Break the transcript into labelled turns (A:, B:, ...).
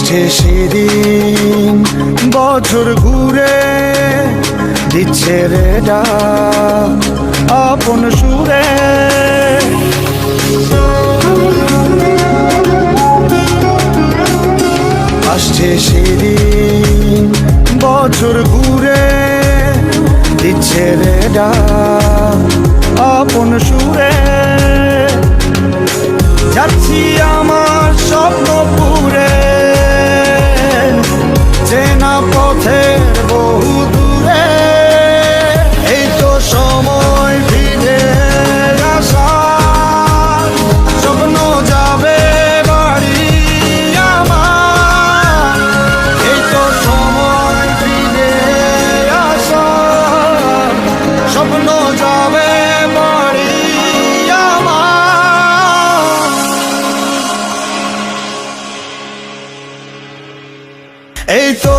A: আসছে সেদিন বছর ঘুরে দিচ্ছে রে ডাক আপন সুরে। আসছে সেদিন বছর ঘুরে দিচ্ছে রে ডাক আপন সুরে। যাচ্ছি আমার স্বপ্ন পুরে চেনা পথের বহু দূরে। এই তো সময় ফিরে আসার, স্বপ্ন যাবে বাড়ি আমার। এই তো সময় ফিরে আসার, স্বপ্ন যাবে বাড়ি আমার। এই তো